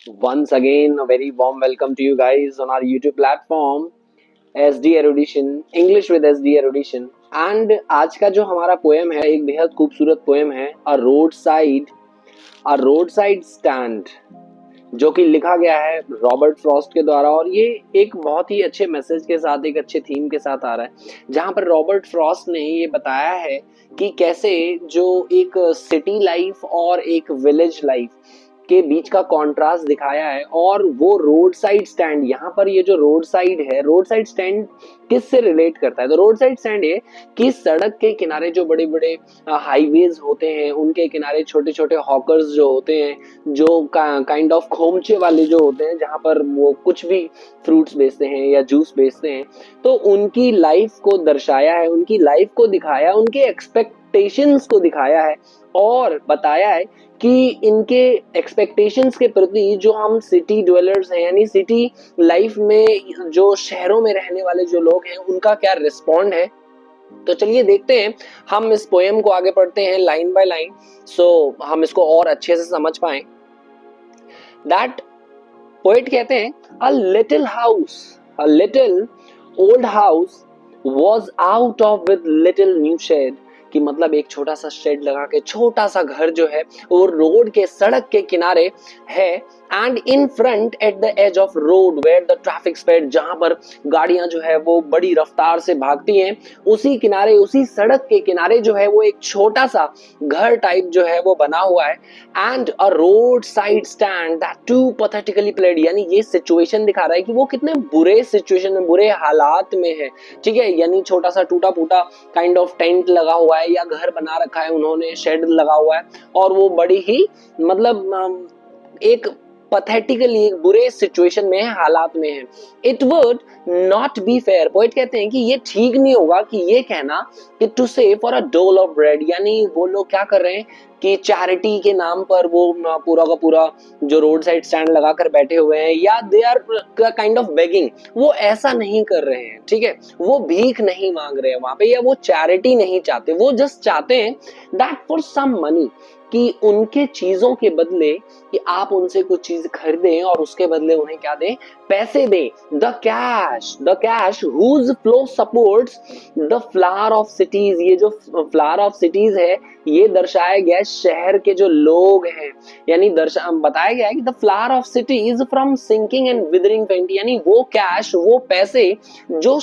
Once again, a very warm welcome to you guys on our YouTube platform SD Erudition, English with SD Erudition. And आज का जो हमारा poem है एक बेहद खूबसूरत पोएम है अ रोड साइड स्टैंड, जो कि लिखा गया है रॉबर्ट फ्रॉस्ट के द्वारा। और ये एक बहुत ही अच्छे मैसेज के साथ, एक अच्छे थीम के साथ आ रहा है, जहां पर रॉबर्ट फ्रॉस्ट ने ये बताया है कि कैसे जो एक सिटी लाइफ और एक विलेज लाइफ के बीच का कॉन्ट्रास्ट दिखाया है। और वो रोड साइड स्टैंड, यहाँ पर ये जो रोड साइड है, रोड साइड स्टैंड किससे रिलेट करता है? तो रोड साइड स्टैंड ये कि सड़क के किनारे जो बड़े बड़े हाईवेज होते हैं, उनके किनारे छोटे छोटे हॉकर्स जो होते हैं, जो काइंड ऑफ खोमचे वाले जो होते हैं, जहाँ पर वो कुछ भी फ्रूट्स बेचते हैं या जूस बेचते हैं, तो उनकी लाइफ को दर्शाया है, उनकी लाइफ को दिखाया, उनके एक्सपेक्टेशंस को दिखाया है और बताया है कि इनके एक्सपेक्टेशंस के प्रति जो हम सिटी ड्वेलर्स हैं, यानी सिटी लाइफ में जो शहरों में रहने वाले जो लोग हैं, उनका क्या रिस्पॉन्ड है। तो चलिए देखते हैं, हम इस पोएम को आगे पढ़ते हैं लाइन बाय लाइन, सो हम इसको और अच्छे से समझ पाए। दैट पोएट कहते हैं, a little old house was out of with little new shed, कि मतलब एक छोटा सा शेड लगा के छोटा सा घर जो है वो रोड के, सड़क के किनारे है। And in front at the edge of road where the traffic speed, जहां पर गाड़ियां जो है वो बड़ी रफ्तार से भागती हैं, उसी किनारे, उसी सड़क के किनारे जो है वो एक छोटा सा घर टाइप जो है वो बना हुआ है। And a road side stand that to pathetically played, यानी ये सिचुएशन दिखा रहा है कि वो कितने बुरे सिचुएशन में, बुरे हालात में है। ठीक है, यानी छोटा सा टूटा फूटा काइंड ऑफ टेंट लगा हुआ है या घर बना रखा है उन्होंने, शेड लगा हुआ है, और वो बड़ी ही मतलब एक पैथेटिकली एक बुरे सिचुएशन में है, हालात में है। It would not be fair, poet कहते हैं कि ये ठीक नहीं होगा कि ये कहना कि टू से फॉर अ डोल ऑफ ब्रेड, यानी वो लोग क्या कर रहे हैं कि चैरिटी के नाम पर वो पूरा का पूरा जो रोड साइड स्टैंड लगाकर बैठे हुए हैं, या they are kind of begging, वो ऐसा नहीं कर रहे हैं। ठीक है, वो भीख नहीं मांग रहे हैं वहां पे, या वो चैरिटी नहीं चाहते, वो जस्ट चाहते हैं दैट फॉर सम मनी, कि उनके चीजों के बदले कि आप उनसे कुछ चीज खरीदें और उसके बदले उन्हें क्या दें? पैसे दें। The cash whose flow supports the flower of cities, ये जो फ्लावर ऑफ सिटीज है ये दर्शाया गया है शहर के जो लोग हैं, यानी बताया गया है कि the flower of cities from sinking and withering paint, यानी वो कैश, वो पैसे जो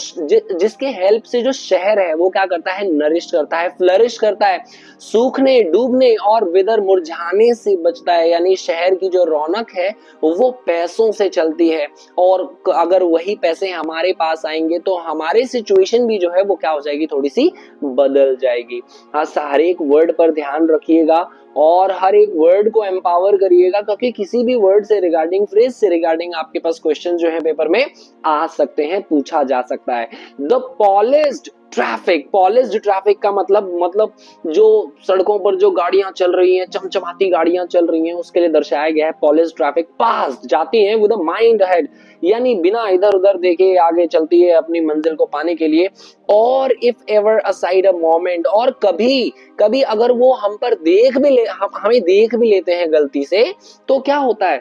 जिसके हेल्प से जो शहर है वो क्या करता है? नरिश करता है, फ्लरिश करता है, सूखने, डूबने और विदर, मुरझाने से बचता है। यानी शहर की जो रौनक है वो पैसों से चलती है, और अगर वही पैसे हमारे पास आएंगे तो हमारी सिचुएशन भी जो है वो क्या हो जाएगी? थोड़ी सी बदल जाएगी। हाँ, हर एक वर्ड पर ध्यान रखिएगा और हर एक वर्ड को एम्पावर करिएगा, क्योंकि किसी भी वर्ड से रिगार्डिंग, फ्रेज से रिगार्डिंग आपके पास क्वेश्चन जो है पेपर में आ सकते हैं, पूछा जा सकता है। द पॉलिश्ड ट्रैफिक का मतलब जो सड़कों पर जो गाड़ियां चल रही हैं, चमचमाती गाड़ियां चल रही हैं, उसके लिए दर्शाया गया है पॉलिश्ड ट्रैफिक। पास्ट, जाती हैं विद अ माइंड अहेड, यानी बिना इधर उधर देखे आगे चलती है अपनी मंजिल को पाने के लिए। और if ever aside a moment, और कभी कभी अगर वो हम पर हमें देख भी लेते हैं गलती से, तो क्या होता है?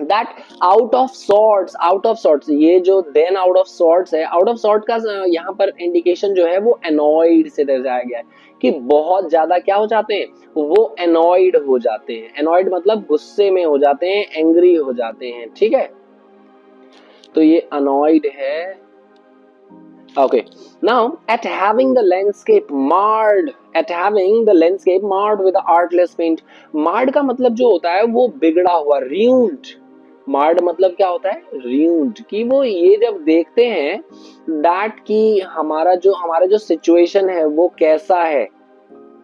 दैट आउट ऑफ सॉर्ट्स, ये जो देन आउट ऑफ सॉर्ट्स है, आउट ऑफ सॉर्ट का यहाँ पर इंडिकेशन जो है वो एनॉयड से दर्शाया गया है, कि बहुत ज्यादा क्या हो जाते हैं? वो एनॉयड हो जाते हैं। एनॉयड मतलब गुस्से में हो जाते हैं, एंग्री हो जाते हैं। ठीक है, तो ये अनॉयड है। Okay, now at having the landscape marred with the artless paint, marred का मतलब जो होता है वो बिगड़ा हुआ, ruined। मार्ड मतलब क्या होता है? ruined, कि वो ये जब देखते हैं दैट कि हमारा जो सिचुएशन है वो कैसा है।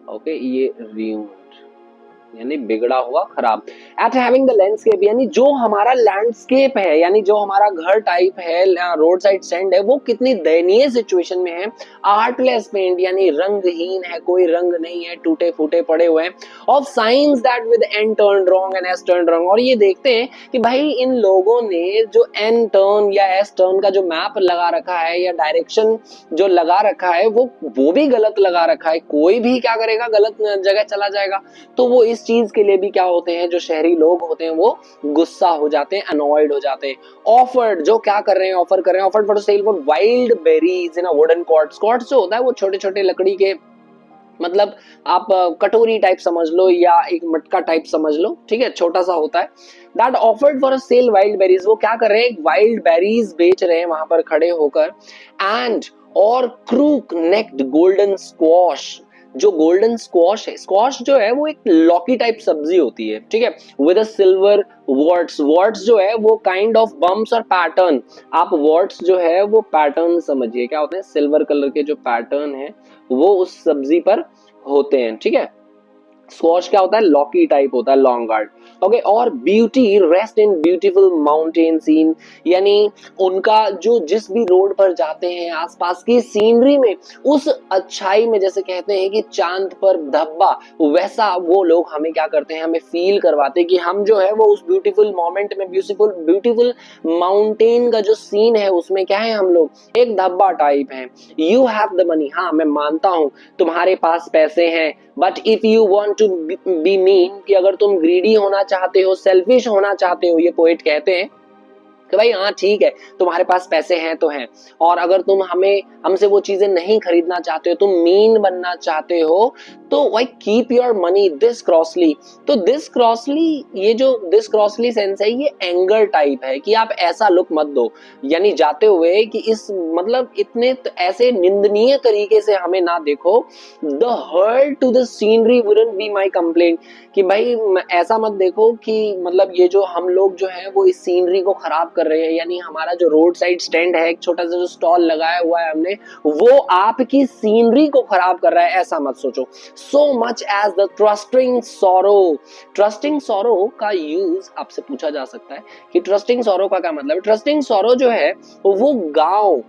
ओके, ये ruined यानी बिगड़ा हुआ, खराब। एट हैविंग द लैंडस्केप, यानी जो हमारा लैंडस्केप है, यानी जो हमारा घर टाइप है, रोड साइड स्टैंड है, वो कितनी दयनीय सिचुएशन में है। आर्टलेस पेंट, यानी रंगहीन है, कोई रंग नहीं है, टूटे फूटे पड़े हुए हैं। Of science that with an turn wrong and S turn wrong, और ये देखते हैं कि भाई इन लोगों ने जो एन टर्न या एस टर्न का जो मैप लगा रखा है या डायरेक्शन जो लगा रखा है वो भी गलत लगा रखा है। कोई भी क्या करेगा? गलत जगह चला जाएगा। तो वो इस चीज के लिए भी क्या होते हैं, जो शहरी लोग होते हैं वो गुस्सा हो जाते हैं, अनॉयड हो जाते हैं। ऑफर्ड, जो क्या कर रहे हैं, ऑफर कर रहे हैं, offered for sale for wild berries in a wooden cords. Cords जो होता है वो छोटे छोटे लकड़ी के, मतलब आप कटोरी टाइप समझ लो या एक मटका टाइप समझ लो, ठीक है, छोटा सा होता है। That offered for a sale wild berries, वो क्या कर रहे हैं, वाइल्ड बेरीज बेच रहे हैं वहां पर खड़े होकर। एंड और क्रूक नेक्ड गोल्डन स्क्वॉश, जो गोल्डन स्क्वॉश है, स्क्वॉश जो है वो एक लौकी टाइप सब्जी होती है, ठीक है, with a silver words. Words जो है वो काइंड ऑफ बम्प्स और पैटर्न। आप वर्ड्स जो है वो पैटर्न समझिए, क्या होते हैं, सिल्वर कलर के जो पैटर्न है वो उस सब्जी पर होते हैं, ठीक है। स्क्वॉश क्या होता है, लौकी टाइप होता है, लॉन्ग गार्ड। ओके, और beauty rest in beautiful mountain scene, यानी उनका जो जिस भी रोड पर जाते हैं आसपास की सीनरी में, उस अच्छाई में, जैसे कहते हैं कि चांद पर धब्बा, वैसा वो लोग हमें क्या करते हैं, हमें फील करवाते हैं कि हम जो है वो उस ब्यूटीफुल मोमेंट में, ब्यूटीफुल ब्यूटीफुल माउंटेन का जो सीन है उसमें क्या है, हम लोग एक धब्बा टाइप है। यू हैव द मनी, हाँ मैं मानता हूं तुम्हारे पास पैसे हैं, but if you want to be mean, कि अगर तुम ग्रीडी होना चाहते हो, सेल्फिश होना चाहते हो, ये पोएट कहते हैं कि भाई हाँ ठीक है, तुम्हारे पास पैसे हैं तो हैं, और अगर तुम हमसे वो चीजें नहीं खरीदना चाहते हो, तुम मीन बनना चाहते हो, तो why keep your money this crossly. तो दिस क्रॉसली, ये जो दिस क्रॉसली सेंस है, ये एंगर टाइप है कि आप ऐसा लुक मत दो, यानी जाते हुए कि इस मतलब इतने ऐसे निंदनीय तरीके से हमें ना देखो। The hurt to the scenery wouldn't be my complaint, कि भाई ऐसा मत देखो कि मतलब ये जो हम लोग जो है वो इस सीनरी को खराब कर रहे हैं, यानी हमारा जो रोड साइड स्टैंड है, एक छोटा सा जो स्टॉल लगाया हुआ है हमने, वो आपकी सीनरी को खराब कर रहा है, ऐसा मत सोचो। So much as the trusting sorrow. Trusting sorrow का यूज आपसे पूछा जा सकता है कि ट्रस्टिंग सॉरो का क्या मतलब है। ट्रस्टिंग सॉरो जो है वो गांव,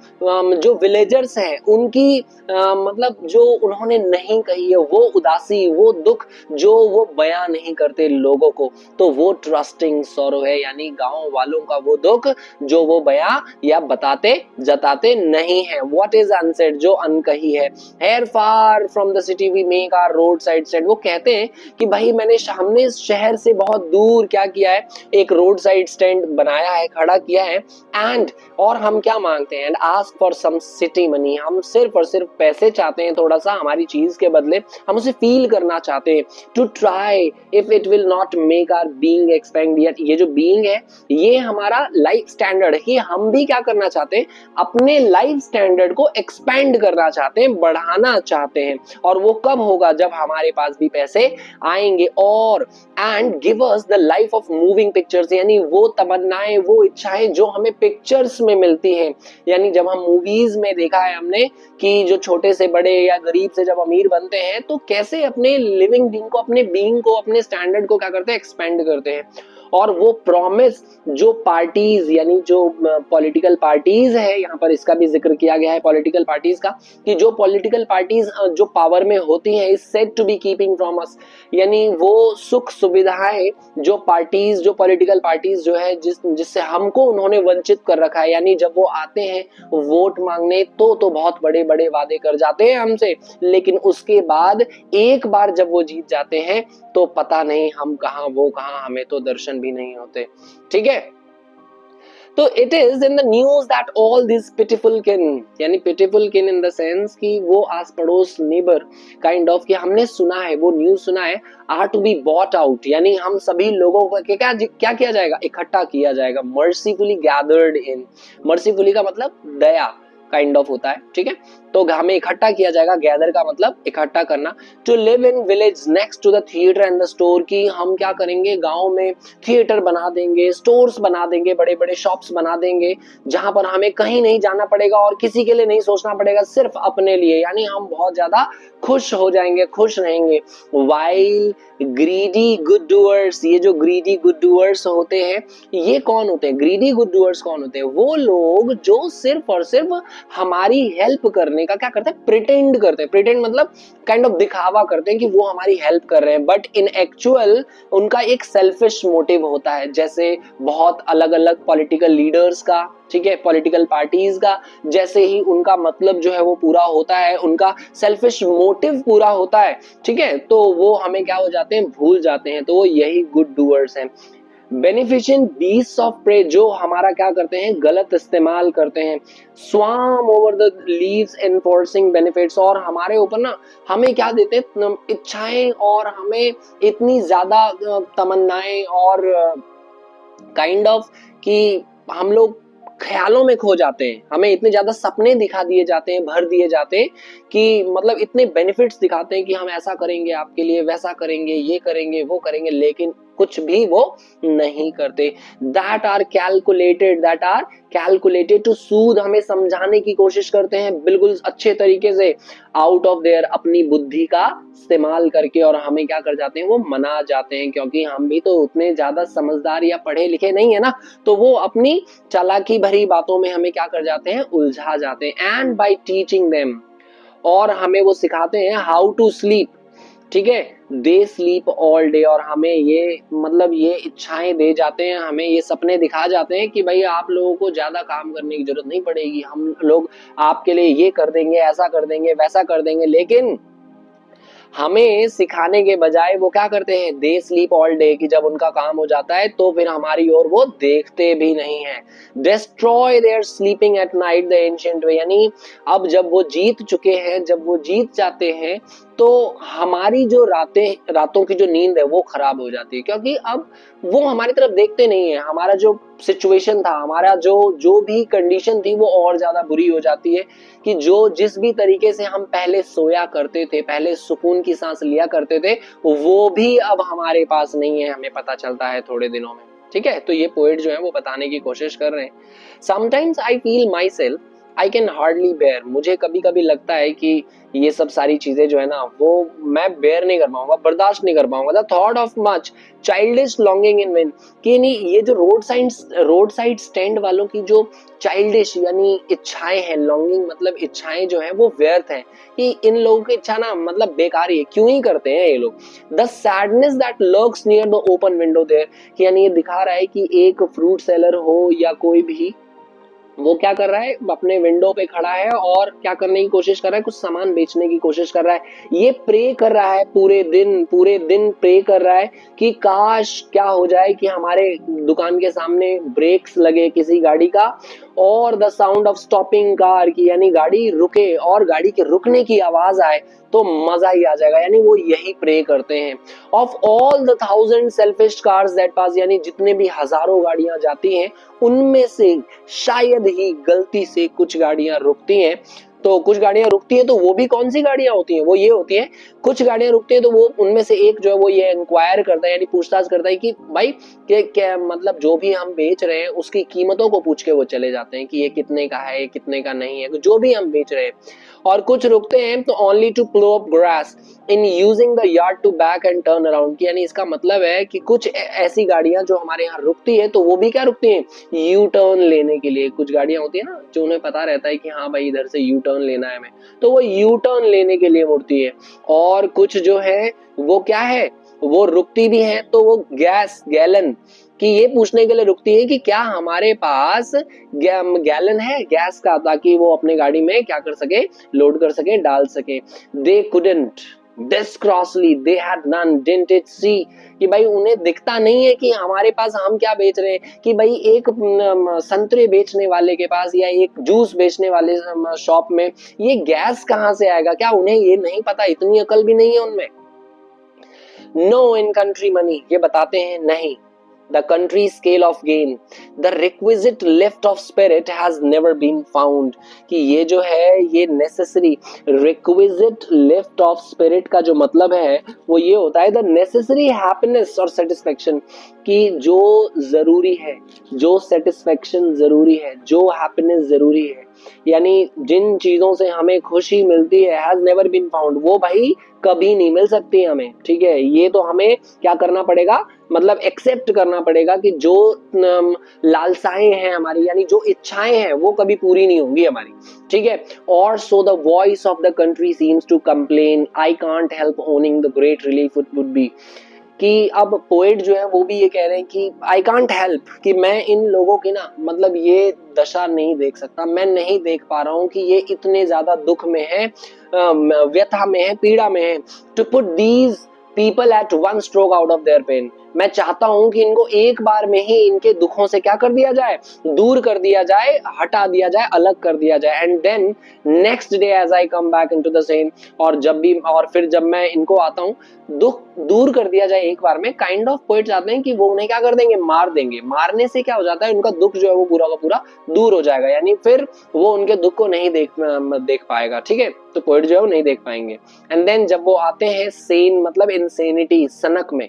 जो विलेजर्स हैं उनकी मतलब जो उन्होंने नहीं कही है वो उदासी, वो दुख जो वो बयां नहीं करते लोगों को, तो वो ट्रस्टिंग सॉरो है, यानी गांव वालों का वो दुख जो वो बयां या बताते जताते नहीं है। व्हाट इज अनसेड, जो अनकही है। Here far from the city we make our road side set, वो कहते हैं कि भाई हमने शहर से बहुत दूर क्या किया है, एक रोड साइड स्टैंड बनाया है, खड़ा किया है। एंड और हम क्या मांगते हैं, and ask for some city money, हम सिर्फ और सिर्फ पैसे चाहते हैं, थोड़ा सा हमारी चीज के बदले हम उसे फील करना चाहते हैं। To try if it will not make our being expand, ये जो बीइंग है ये हमारा लाइफ स्टैंडर्ड है, कि हम भी क्या करना चाहते हैं, अपने लाइफ स्टैंडर्ड को एक्सपेंड करना चाहते हैं, बढ़ाना चाहते हैं। और वो कब होगा, जब हमारे पास भी पैसे आएंगे। और and give us the life of moving pictures, यानी वो तमन्नाएं, वो इच्छाएं जो हमें पिक्चर्स में मिलती हैं, यानी जब हम मूवीज में देखा है हमने कि जो छोटे से बड़े या गरीब से जब अमीर बनते हैं तो कैसे अपने लिविंग बीइंग को, अपने बीइंग को, अपने स्टैंडर्ड को क्या करते हैं, एक्सपेंड करते हैं। और वो प्रॉमिस जो पार्टीज, यानी जो पॉलिटिकल पार्टीज है, यहाँ पर इसका भी जिक्र किया गया है पॉलिटिकल पार्टीज का, कि जो पॉलिटिकल पार्टीज जो पावर में होती हैं is said to be keeping from us, यानी वो सुख सुविधाएं जो पार्टीज, जो पॉलिटिकल पार्टीज जो है जिससे हमको उन्होंने वंचित कर रखा है, यानी जब वो आते हैं वोट मांगने तो बहुत बड़े बड़े वादे कर जाते हैं हमसे, लेकिन उसके बाद एक बार जब वो जीत जाते हैं तो पता नहीं हम कहां वो कहां, हमें तो दर्शन भी नहीं होते, ठीक है। तो it is in the news that all this pitiful kin, यानी पिटिफुल किन इन द सेंस कि वो आस पड़ोस नेबर काइंड ऑफ, कि हमने सुना है, वो न्यूज सुना है, are to be bought out, यानी हम सभी लोगों को क्या क्या किया जाएगा, इकट्ठा किया जाएगा। मर्सीफुली गैदर्ड इन, मर्सीफुली का मतलब दया काइंड ऑफ होता है, ठीक है, तो हमें इकट्ठा किया जाएगा। गैदर का मतलब इकट्ठा करना। To live in village next to the theatre and the store, की हम क्या करेंगे, गांव में थिएटर बना देंगे, स्टोर्स बना देंगे, बड़े बड़े शॉप्स बना देंगे, जहां पर हमें कहीं नहीं जाना पड़ेगा और किसी के लिए नहीं सोचना पड़ेगा, सिर्फ अपने लिए, यानी हम बहुत ज्यादा खुश हो जाएंगे, खुश रहेंगे। वाइल ग्रीडी गुड डूअर्स, ये जो ग्रीडी गुड डूअर्स होते हैं ये कौन होते हैं, ग्रीडी गुड डूअर्स कौन होते हैं, वो लोग जो सिर्फ और सिर्फ हमारी हेल्प करने का क्या करते हैं, प्रिटेंड करते हैं। प्रिटेंड मतलब काइंड ऑफ दिखावा करते हैं कि वो हमारी हेल्प कर रहे हैं, बट इन एक्चुअल उनका एक सेल्फिश मोटिव होता है। जैसे बहुत अलग अलग पॉलिटिकल लीडर्स का, ठीक है, पॉलिटिकल पार्टीज का, जैसे ही उनका मतलब जो है वो पूरा होता है, उनका सेल्फिश मोटिव पूरा होता है, ठीक है, तो वो हमें क्या हो जाते हैं, भूल जाते हैं। तो वो यही गुड डूअर्स हैं। बेनिफिशिएंट बीस्ट्स ऑफ प्रे, जो हमारा क्या करते हैं, गलत इस्तेमाल करते हैं। Swarm over the leaves enforcing benefits, और हमारे ऊपर ना हमें क्या देते हैं, इच्छाएं, और हमें इतनी ज्यादा तमन्नाएं और काइंड ऑफ कि हम लोग ख्यालों में खो जाते हैं। हमें इतने ज्यादा सपने दिखा दिए जाते हैं, भर दिए जाते हैं कि मतलब इतने बेनिफिट्स दिखाते हैं कि हम ऐसा करेंगे आपके लिए, वैसा करेंगे, ये करेंगे, वो करेंगे, लेकिन कुछ भी वो नहीं करते। That are calculated to soothe, हमें समझाने की कोशिश करते हैं बिल्कुल अच्छे तरीके से, आउट ऑफ देयर, अपनी बुद्धि का इस्तेमाल करके, और हमें क्या कर जाते हैं, वो मना जाते हैं, क्योंकि हम भी तो उतने ज्यादा समझदार या पढ़े लिखे नहीं है ना, तो वो अपनी चालाकी भरी बातों में हमें क्या कर जाते हैं, उलझा जाते हैं। एंड बाय टीचिंग देम, और हमें वो सिखाते हैं हाउ टू स्लीप, ठीक है, दे स्लीप ऑल डे, और हमें ये मतलब ये इच्छाएं दे जाते हैं, हमें ये सपने दिखा जाते हैं कि भाई आप लोगों को ज्यादा काम करने की जरूरत नहीं पड़ेगी, हम लोग आपके लिए ये कर देंगे, ऐसा कर देंगे, वैसा कर देंगे, लेकिन हमें सिखाने के बजाय वो क्या करते हैं, दे स्लीप ऑल डे, कि जब उनका काम हो जाता है तो फिर हमारी ओर वो देखते भी नहीं है। Destroy their sleeping at night the ancient way, यानी अब जब वो जीत चुके हैं, जब वो जीत जाते हैं, तो हमारी जो रातों की जो नींद है वो खराब हो जाती है, क्योंकि अब वो हमारी तरफ देखते नहीं है। हमारा जो सिचुएशन था, हमारा जो भी कंडीशन थी, वो और ज्यादा बुरी हो जाती है, कि जो जिस भी तरीके से हम पहले सोया करते थे, पहले सुकून की सांस लिया करते थे, वो भी अब हमारे पास नहीं है, हमें पता चलता है थोड़े दिनों में, ठीक है। तो ये पोएट जो है वो बताने की कोशिश कर रहे हैं। Sometimes I feel my self I can hardly bear, मुझे कभी कभी लगता है कि ये सब सारी चीजें जो है ना, वो मैं बेयर नहीं कर पाऊंगा, बर्दाश्त नहीं कर पाऊंगा। The thought of much childish longing in win, कि नहीं, ये जो रोड साइड स्टैंड वालों की जो चाइल्डिश यानी इच्छाएं हैं, लॉन्गिंग मतलब इच्छाएं जो है वो व्यर्थ है, कि इन लोगों की इच्छा ना मतलब बेकार ही है, क्यों ही करते हैं ये लोग। The sadness that lurks near the open window there, यानी ये दिखा रहा है कि एक फ्रूट सेलर हो या कोई भी, वो क्या कर रहा है, अपने विंडो पे खड़ा है और क्या करने की कोशिश कर रहा है, कुछ सामान बेचने की कोशिश कर रहा है। ये प्रे कर रहा है, पूरे दिन प्रे कर रहा है कि काश क्या हो जाए कि हमारे दुकान के सामने ब्रेक्स लगे किसी गाड़ी का, और the sound of stopping car की, यानी गाड़ी रुके और गाड़ी के रुकने की आवाज आए तो मजा ही आ जाएगा, यानी वो यही प्रे करते हैं। Of all the 1000 selfish cars that pass, यानी जितने भी हजारों गाड़ियां जाती हैं, उनमें से शायद ही गलती से कुछ गाड़ियां रुकती हैं। तो कुछ गाड़ियां रुकती हैं, तो वो भी कौन सी गाड़ियां होती हैं, वो ये होती हैं, कुछ गाड़ियां रुकती हैं तो वो उनमें से एक जो है वो ये इंक्वायर करता है, यानी पूछताछ करता है कि भाई क्या मतलब जो भी हम बेच रहे हैं उसकी कीमतों को पूछ के वो चले जाते हैं कि ये कितने का है, ये कितने का नहीं है, जो भी हम बेच रहे हैं। और कुछ रुकते हैं तो only to plough up grass in using the yard to back and turn around, यानी इसका मतलब है कि कुछ ऐसी गाड़ियां जो हमारे यहाँ रुकती है, तो वो भी क्या रुकती हैं, यू टर्न लेने के लिए। कुछ गाड़ियां होती है ना जो उन्हें पता रहता है कि हाँ भाई इधर से यू टर्न लेना है हमें, तो वो यू टर्न लेने के लिए मुड़ती है। और कुछ जो है वो क्या है, वो रुकती भी है तो वो गैलन कि ये पूछने के लिए रुकती है कि क्या हमारे पास गैलन है गैस का, ताकि वो अपने गाड़ी में क्या कर सके, लोड कर सके, डाल सके। They couldn't discrossly they had none didn't it see, कि भाई उन्हें दिखता नहीं है कि हमारे पास हम क्या बेच रहे हैं, कि भाई एक संतरे बेचने वाले के पास या एक जूस बेचने वाले शॉप में ये गैस कहाँ से आएगा, क्या उन्हें ये नहीं पता, इतनी अकल भी नहीं है उनमें। नो इन कंट्री मनी, ये बताते हैं नहीं, the country scale of gain, the requisite lift of spirit has never been found, कि ये जो है ये necessary requisite lift of spirit का जो मतलब है वो ये होता है the necessary happiness और satisfaction, कि जो जरूरी है, जो satisfaction जरूरी है, जो happiness जरूरी है, यानी जिन चीजों से हमें खुशी मिलती है has never been found, वो भाई कभी नहीं मिल सकती हमें, ठीक है। ये तो हमें क्या करना पड़ेगा, मतलब एक्सेप्ट करना पड़ेगा कि जो लालसाएं हैं हमारी, यानी जो इच्छाएं हैं वो कभी पूरी नहीं होंगी हमारी, ठीक है। और so the voice of the country seems to complain, I can't help owning the great relief it would be. कि अब पोएट जो है वो भी ये कह रहे हैं कि आई कांट हेल्प, कि मैं इन लोगों की ना मतलब ये दशा नहीं देख सकता, मैं नहीं देख पा रहा हूँ कि ये इतने ज्यादा दुख में है, व्यथा में है, पीड़ा में है। To put these people at one stroke out of their pain, मैं चाहता हूं कि इनको एक बार में ही इनके दुखों से क्या कर दिया जाए, दूर कर दिया जाए, हटा दिया जाए, अलग कर दिया जाए। And then next day as I come back into the same, और जब भी और फिर जब मैं इनको आता हूँ, दुख दूर कर दिया जाए एक बार में। काइंड ऑफ पोएट चाहते हैं कि वो उन्हें क्या कर देंगे, मार देंगे। मारने से क्या हो जाता है, उनका दुख जो है वो पूरा का पूरा दूर हो जाएगा, यानी फिर वो उनके दुख को नहीं देख पाएगा, ठीक है। तो पोएट जो है वो नहीं देख पाएंगे। एंड देन जब वो आते हैं सेन मतलब इंसेनिटी, सनक में,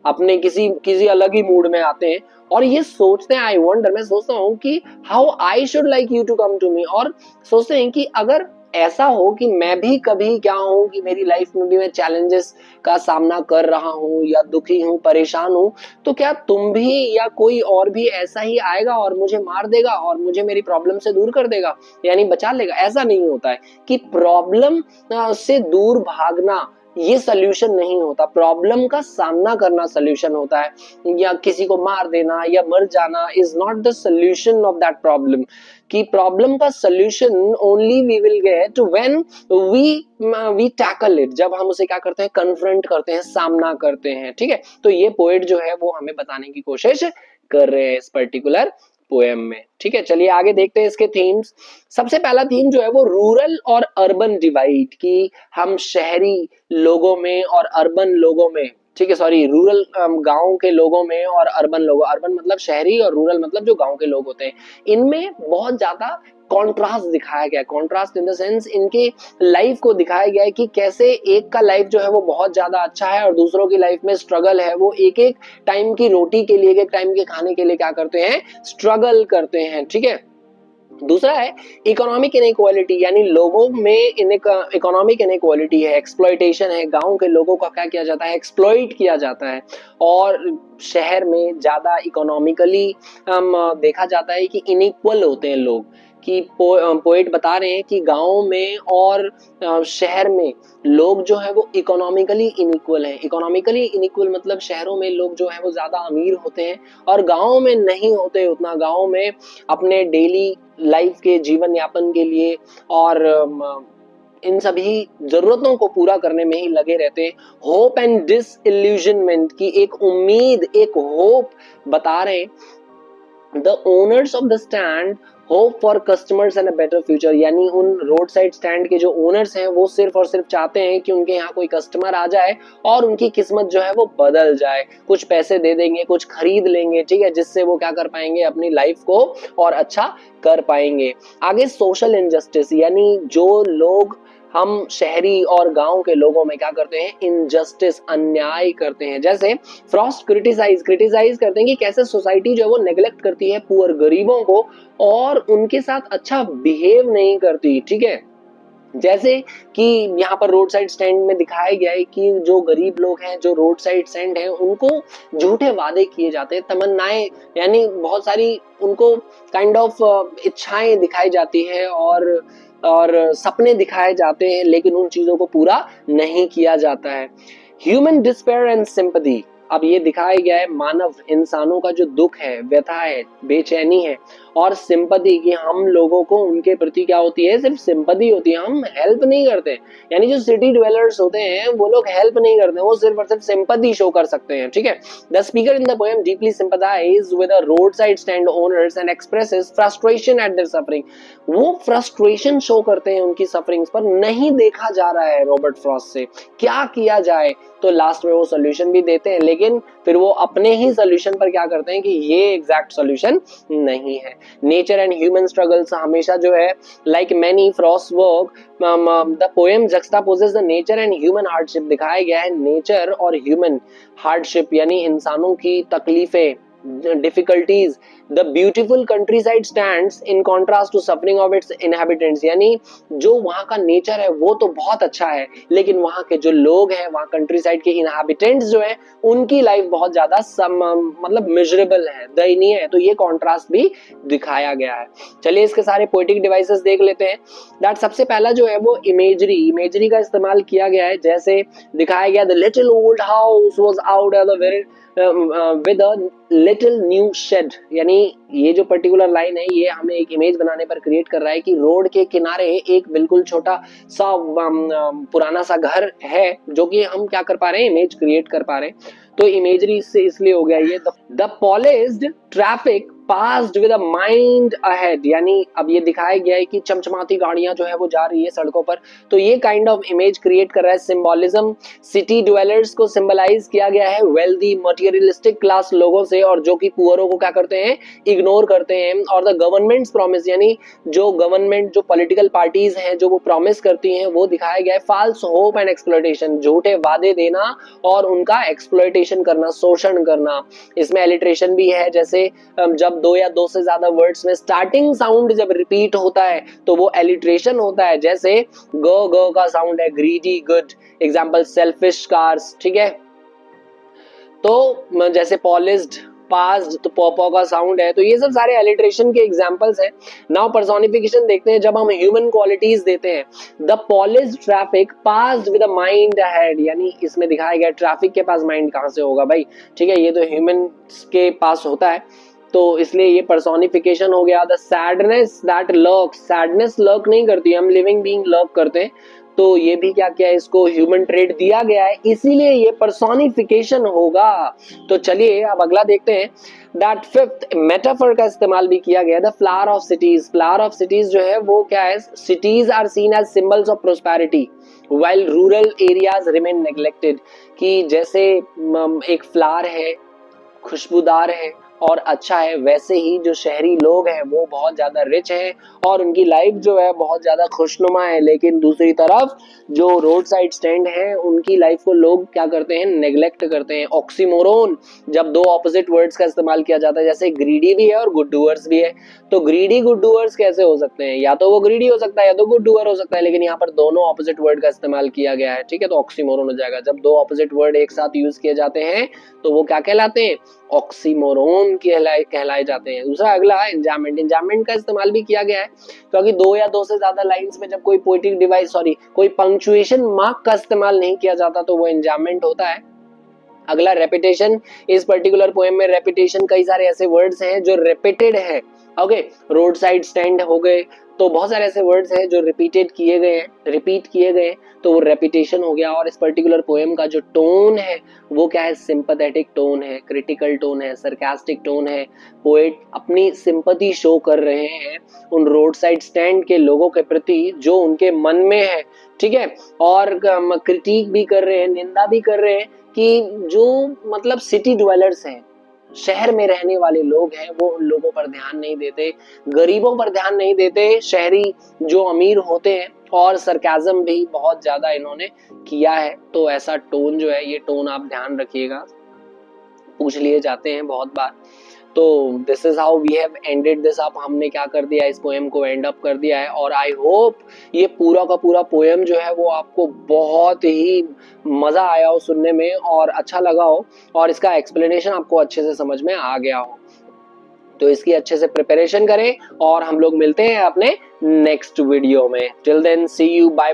अपने किसी अलग ही मूड में आते हैं और ये सोचते हैं, आई वंडर, मैं सोचता हूँ कि how I should like you to come to me, और सोचते हैं कि अगर ऐसा हो कि मैं भी कभी क्या हूं कि मेरी लाइफ में भी मैं चैलेंजेस का सामना कर रहा हूं या दुखी हूं, परेशान हूं, तो क्या तुम भी या कोई और भी ऐसा ही आएगा और मुझे मार देगा और मुझे मेरी प्रॉब्लम से दूर कर देगा, यानी बचा लेगा। ऐसा नहीं होता है कि प्रॉब्लम से दूर भागना ये सोल्यूशन नहीं होता, प्रॉब्लम का सामना करना सोल्यूशन होता है। या किसी को मार देना या मर जाना is not the solution of that problem. कि प्रॉब्लम का solution only we will get when we tackle it, जब हम उसे क्या करते हैं, कन्फ्रंट करते हैं, सामना करते हैं, ठीक है। तो ये पोएट जो है वो हमें बताने की कोशिश कर रहे हैं इस पर्टिकुलर पोएम में, ठीक है। चलिए आगे देखते हैं इसके थीम्स। सबसे पहला थीम जो है वो रूरल और अर्बन डिवाइड, की हम शहरी लोगों में और अर्बन लोगों में, ठीक है, सॉरी, रूरल गांव के लोगों में और अर्बन लोगों, अर्बन मतलब शहरी और रूरल मतलब जो गांव के लोग होते हैं, इनमें बहुत ज्यादा कॉन्ट्रास्ट दिखाया गया है। कॉन्ट्रास्ट इन द सेंस इनके लाइफ को दिखाया गया है कि कैसे एक का लाइफ जो है वो बहुत ज्यादा अच्छा है और दूसरों की लाइफ में स्ट्रगल है। वो एक एक टाइम की रोटी के लिए, एक एक टाइम के खाने के लिए क्या करते हैं, स्ट्रगल करते हैं, ठीक है। दूसरा है इकोनॉमिक इनइक्वालिटी, यानी लोगों में इकोनॉमिक इनइक्वालिटी है, एक्सप्लॉइटेशन है। गांव के लोगों का क्या किया जाता है, एक्सप्लॉइट किया जाता है, और शहर में ज्यादा इकोनॉमिकली देखा जाता है कि इनइक्वल होते हैं लोग। कि पोएट बता रहे हैं कि गांव में और शहर में लोग जो है वो इकोनॉमिकली इनइक्वल हैं। इकोनॉमिकली इनइक्वल मतलब शहरों में लोग जो है वो ज्यादा अमीर होते हैं और गांव में नहीं होते उतना। गांव में अपने डेली लाइफ के जीवन यापन के लिए और इन सभी जरूरतों को पूरा करने में ही लगे रहते हैं। होप एंड डिसइल्यूजनमेंट की एक उम्मीद, एक होप बता रहे हैं। The owners of the stand hope for customers and a better future, यानी उन रोड साइड स्टैंड के जो ओनर्स हैं वो सिर्फ और सिर्फ चाहते हैं कि उनके यहाँ कोई कस्टमर आ जाए और उनकी किस्मत जो है वो बदल जाए। कुछ पैसे दे देंगे, कुछ खरीद लेंगे, ठीक है, जिससे वो क्या कर पाएंगे, अपनी लाइफ को और अच्छा कर पाएंगे। आगे सोशल इनजस्टिस, यानी जो लोग हम शहरी और गांव के लोगों में क्या करते हैं, इनजस्टिस, अन्याय करते हैं। जैसे फ्रॉस्ट क्रिटिसाइज करते हैं कि कैसे सोसाइटी जो है वो नेग्लेक्ट करती है पुअर, गरीबों को, और उनके साथ अच्छा बिहेव नहीं करती, ठीक है। जैसे कि यहाँ पर रोड साइड स्टैंड में दिखाया गया है कि जो गरीब लोग हैं, जो रोड साइड स्टैंड हैं, उनको झूठे वादे किए जाते हैं, तमन्नाएं, यानी बहुत सारी उनको काइंड ऑफ इच्छाएं दिखाई जाती है और सपने दिखाए जाते हैं, लेकिन उन चीजों को पूरा नहीं किया जाता है। ह्यूमन डिस्पेयर एंड सिंपैथी, अब ये दिखाया गया है मानव, इंसानों का जो दुख है, व्यथा है, बेचैनी है, और सिंपैथी कि हम लोगों को उनके प्रति क्या होती है, सिर्फ सिंपैथी होती है, हम हेल्प नहीं करते। यानी जो सिटी ड्वेलर्स होते हैं वो लोग हेल्प नहीं करते, वो सिर्फ और सिर्फ सिंपैथी शो कर सकते हैं, ठीक है। The speaker in the poem deeply sympathise with the road side stand owners and expresses frustration eight there suffering, वो फ्रस्ट्रेशन शो करते हैं उनकी सफरिंग्स पर। नहीं देखा जा रहा है रॉबर्ट फ्रॉस्ट से क्या किया जाए, तो लास्ट में वो सोल्यूशन भी देते हैं, लेकिन फिर वो अपने ही सोल्यूशन पर क्या करते हैं कि ये एग्जैक्ट सोल्यूशन नहीं है। नेचर एंड ह्यूमन स्ट्रगल्स, हमेशा जो है like many Frost work the poem juxtaposes the nature and human hardship, दिखाया गया है नेचर और ह्यूमन हार्डशिप, यानी इंसानों की तकलीफें difficulties, the beautiful countryside stands in contrast to suffering of its inhabitants। यानी जो वहाँ का नेचर है वो तो बहुत अच्छा है, लेकिन वहाँ के जो लोग हैं, वहाँ कंट्री साइड के इनहैबिटेंट्स जो है, उनकी लाइफ बहुत ज्यादा मतलब मिजरेबल है, दयनीय है। तो ये कॉन्ट्रास्ट भी दिखाया गया है। चलिए इसके सारे पोएटिक डिवाइसेस देख लेते हैं। दैट सबसे पहला जो है वो इमेजरी का इस्तेमाल किया गया है। जैसे दिखाया गया, the little old house was out at the very with a little new shed. यानी ये जो पर्टिकुलर लाइन है ये हमें एक इमेज बनाने पर क्रिएट कर रहा है कि रोड के किनारे एक बिल्कुल छोटा सा पुराना सा घर है, जो कि हम क्या कर पा रहे हैं, इमेज क्रिएट कर पा रहे हैं। तो इमेजरी इससे इसलिए हो गया ये। The polished traffic passed with a mind ahead. यानी अब ये दिखाया गया है कि चमचमाती गाड़ियां जो है वो जा रही है सड़कों पर। तो ये काइंड ऑफ इमेज क्रिएट कर रहा है। सिंबोलिज्म, सिटी ड्वेलर्स को सिंबलाइज किया गया है वेल्दी मटेरियलिस्टिक क्लास लोगों से, और जो कि पुअरों को क्या करते हैं, इग्नोर करते हैं। और द गवर्नमेंट्स प्रॉमिस, यानी जो गवर्नमेंट, जो पॉलिटिकल पार्टीज हैं, जो वो प्रॉमिस करती हैं, वो दिखाया गया है। फॉल्स होप एंड एक्सप्लॉयटेशन, झूठे वादे देना और उनका एक्सप्लॉयटेशन करना, शोषण करना। इसमें एलिट्रेशन भी है। जैसे जब दो या दो से ज्यादा वर्ड्स में स्टार्टिंग साउंड जब रिपीट होता है तो वो एलिट्रेशन होता है। जैसे ग का साउंड है greedy good, example selfish cars, ठीक है। तो जैसे पॉलिश्ड, पास्ड, तो पॉ का साउंड है। तो ये सब सारे एलिट्रेशन के एग्जांपल्स हैं। नाउ पर्सोनिफिकेशन देखते हैं। जब हम ह्यूमन क्वालिटीज देते हैं, the polished traffic passed with a mind ahead, यानी इसमें दिखाया गया ट्रैफिक के पास माइंड कहां से होगा भाई, ठीक है, ये तो ह्यूमन के पास होता है, तो इसलिए ये पर्सोनिफिकेशन हो गया। The sadness that lurk, sadness lurk नहीं करती, हम लिविंग बीइंग लर्क करते हैं। तो ये भी क्या किया है, इसको ह्यूमन ट्रेट दिया गया है, इसीलिए ये पर्सोनिफिकेशन होगा। तो चलिए अब अगला देखते हैं। दैट फिफ्थ मेटाफर का इस्तेमाल भी किया गया, the flower of cities. Flower of cities जो है वो क्या है, cities are seen as symbols of prosperity while rural areas remain neglected. कि जैसे एक फ्लावर है, खुशबूदार है और अच्छा है, वैसे ही जो शहरी लोग हैं वो बहुत ज्यादा रिच हैं और उनकी लाइफ जो है बहुत ज्यादा खुशनुमा है। लेकिन दूसरी तरफ जो रोड साइड स्टैंड है उनकी लाइफ को लोग क्या करते हैं, नेग्लेक्ट करते हैं। ऑक्सीमोरोन, जब दो ऑपोजिट वर्ड्स का इस्तेमाल किया जाता है, जैसे ग्रीडी भी है और गुड डूअर्स भी है। तो ग्रीडी गुड डूअर्स कैसे हो सकते हैं, या तो वो ग्रीडी हो सकता है या तो गुड डूअर हो सकता है, लेकिन यहाँ पर दोनों ऑपोजिट वर्ड का इस्तेमाल किया गया है, ठीक है। तो ऑक्सीमोरोन हो जाएगा। जब दो ऑपोजिट वर्ड एक साथ यूज किए जाते हैं तो वो क्या कहलाते हैं, ऑक्सीमोरोन कहलाए जाते हैं। दूसरा अगला एंजाममेंट। एंजाममेंट का इस्तेमाल भी किया गया है क्योंकि दो या दो से ज्यादा लाइंस में जब कोई पोएटिक डिवाइस कोई पंक्चुएशन मार्क का इस्तेमाल नहीं किया जाता तो वो एंजाममेंट होता है। अगला रेपिटेशन। इस पर्टिकुलर पोएम में रेपिटेशन, कई सारे ऐसे वर्ड्स हैं जो रिपीटेड है। ओके, रोड साइड स्टैंड हो गए, तो बहुत सारे ऐसे वर्ड्स हैं जो रिपीट किए गए, तो वो रेपिटेशन हो गया। और इस पर्टिकुलर पोएम का जो टोन है वो क्या है, सिंपैथेटिक टोन है, क्रिटिकल टोन है, सरकास्टिक टोन है। पोएट अपनी सिंपैथी शो कर रहे हैं उन रोड साइड स्टैंड के लोगों के प्रति जो उनके मन में है, ठीक है। और क्रिटिक भी कर रहे हैं, निंदा भी कर रहे हैं कि जो मतलब सिटी ड्वेलर्स हैं, शहर में रहने वाले लोग हैं, वो उन लोगों पर ध्यान नहीं देते, गरीबों पर ध्यान नहीं देते, शहरी जो अमीर होते हैं। और सरकाज़म भी बहुत ज्यादा इन्होंने किया है। तो ऐसा टोन जो है, ये टोन आप ध्यान रखिएगा, पूछ लिए जाते हैं बहुत बार। तो this is how we have ended this up. हमने क्या कर दिया, इस पोएम को एंड अप कर दिया है। और आई होप ये पूरा का पूरा पोएम जो है वो आपको बहुत ही मजा आया हो सुनने में और अच्छा लगा हो और इसका एक्सप्लेनेशन आपको अच्छे से समझ में आ गया हो। तो इसकी अच्छे से प्रिपरेशन करें और हम लोग मिलते हैं अपने नेक्स्ट वीडियो में। Till then see you, bye.